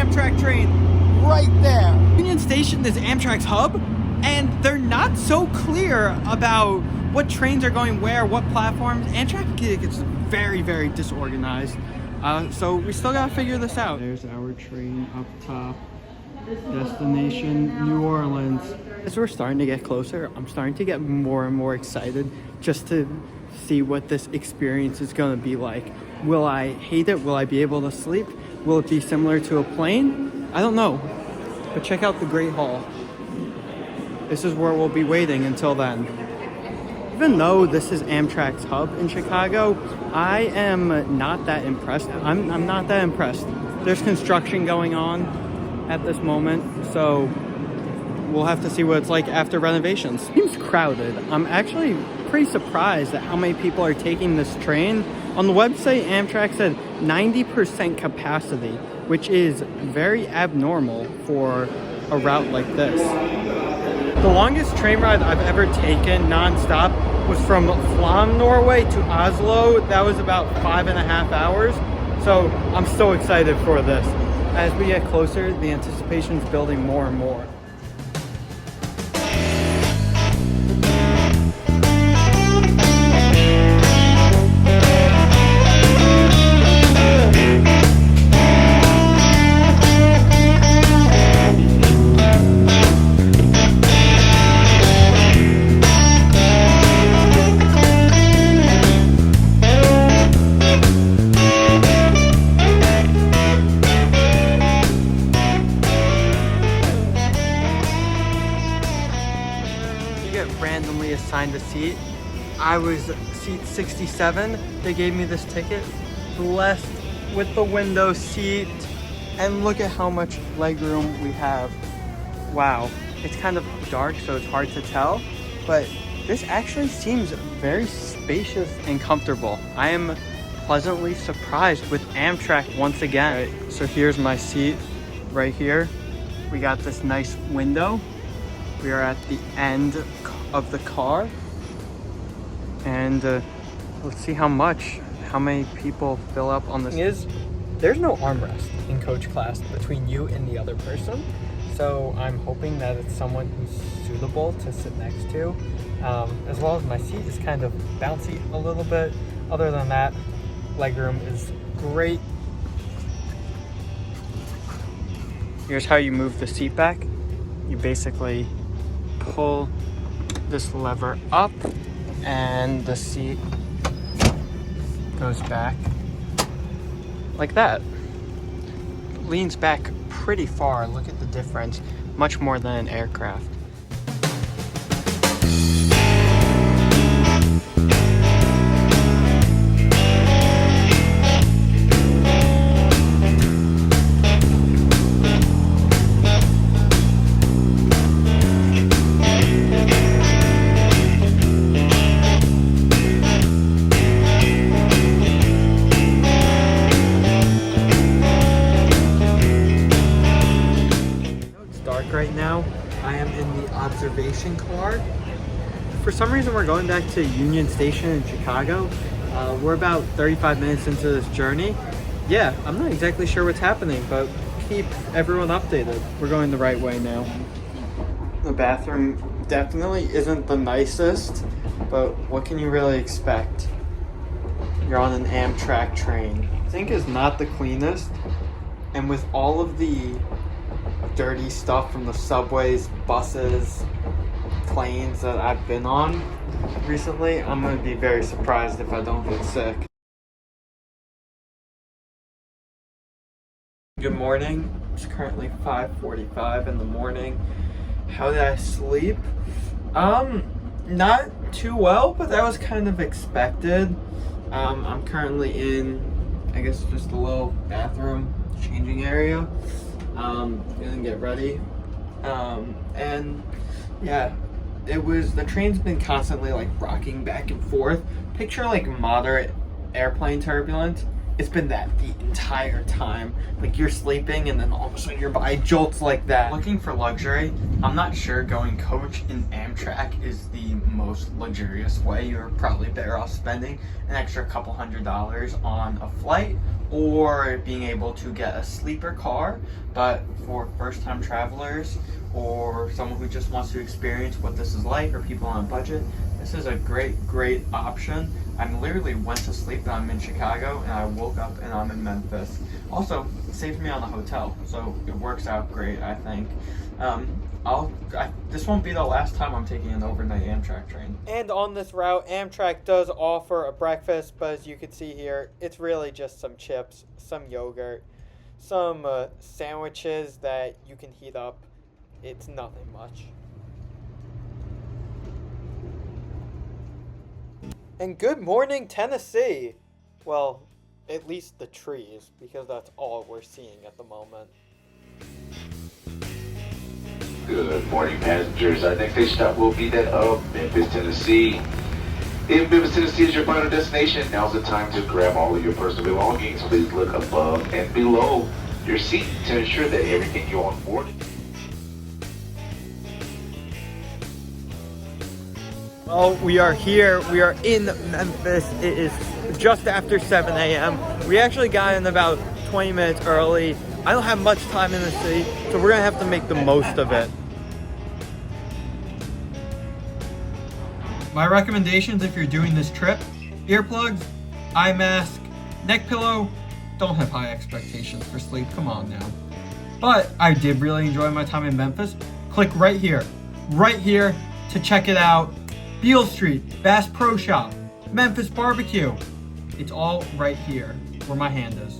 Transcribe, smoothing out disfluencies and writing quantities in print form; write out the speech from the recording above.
Amtrak train right there. Union Station is Amtrak's hub, and they're not so clear about what trains are going where, what platforms. Amtrak gets very, very disorganized. So we still gotta figure this out. There's our train up top. Destination New Orleans. As we're starting to get closer, I'm starting to get more and more excited just to see what this experience is going to be like. Will I hate it? Will I be able to sleep? Will it be similar to a plane? I don't know. But check out the Great Hall. This is where we'll be waiting until then. Even though this is Amtrak's hub in Chicago, I am not that impressed. I'm not that impressed. There's construction going on at this moment, so we'll have to see what it's like after renovations. Seems crowded. I'm actually pretty surprised at how many people are taking this train. On the website, Amtrak said 90% capacity, which is very abnormal for a route like this. The longest train ride I've ever taken non-stop was from Flom, Norway to Oslo. That was about 5.5 hours. So I'm so excited for this. As we get closer, the anticipation is building more and more. Randomly assigned a seat. I was seat 67. They gave me this ticket. Blessed with the window seat. And look at how much legroom we have. Wow. It's kind of dark, so it's hard to tell. But this actually seems very spacious and comfortable. I am pleasantly surprised with Amtrak once again. Right, so here's my seat right here. We got this nice window. We are at the end of the car, and let's see how many people fill up on this. There's no armrest in coach class between you and the other person, so I'm hoping that it's someone who's suitable to sit next to, as well as my seat is kind of bouncy a little bit. Other than that, legroom is great. Here's how you move the seat back. You basically pull this lever up and the seat goes back like that. Leans back pretty far. Look at the difference. Much more than an aircraft. Right now, I am in the observation car. For some reason, we're going back to Union Station in Chicago. We're about 35 minutes into this journey. Yeah, I'm not exactly sure what's happening, but keep everyone updated. We're going the right way now. The bathroom definitely isn't the nicest, but what can you really expect? You're on an Amtrak train. I think it's not the cleanest, and with all of the dirty stuff from the subways, buses, planes that I've been on recently, I'm going to be very surprised if I don't get sick. Good morning. It's currently 5:45 in the morning. How did I sleep? Not too well, but that was kind of expected. I'm currently in, I guess, just a little bathroom changing area. Gonna get ready. And yeah, the train's been constantly like rocking back and forth. Picture like moderate airplane turbulence. It's been that the entire time. Like you're sleeping and then all of a sudden your body jolts like that. Looking for luxury, I'm not sure going coach in Amtrak is the most luxurious way. You're probably better off spending an extra couple $100s on a flight or being able to get a sleeper car. But for first-time travelers or someone who just wants to experience what this is like, or people on a budget, this is a great option. I literally went to sleep and I'm in Chicago, and I woke up and I'm in Memphis. Also, it saved me on the hotel, so it works out great, I think. This won't be the last time I'm taking an overnight Amtrak train. And on this route, Amtrak does offer a breakfast, but as you can see here, it's really just some chips, some yogurt, some sandwiches that you can heat up. It's nothing much. And good morning, Tennessee. Well, at least the trees, because that's all we're seeing at the moment. Good morning, passengers. Our next station stop will be that of Memphis, Tennessee. If Memphis, Tennessee is your final destination, now's the time to grab all of your personal belongings. Please look above and below your seat to ensure that everything you're on board. Well, we are here. We are in Memphis. It is just after 7 a.m. We actually got in about 20 minutes early. I don't have much time in the city, so we're going to have to make the most of it. My recommendations if you're doing this trip: earplugs, eye mask, neck pillow. Don't have high expectations for sleep, come on now. But I did really enjoy my time in Memphis. Click right here to check it out. Beale Street, Bass Pro Shop, Memphis Barbecue. It's all right here where my hand is.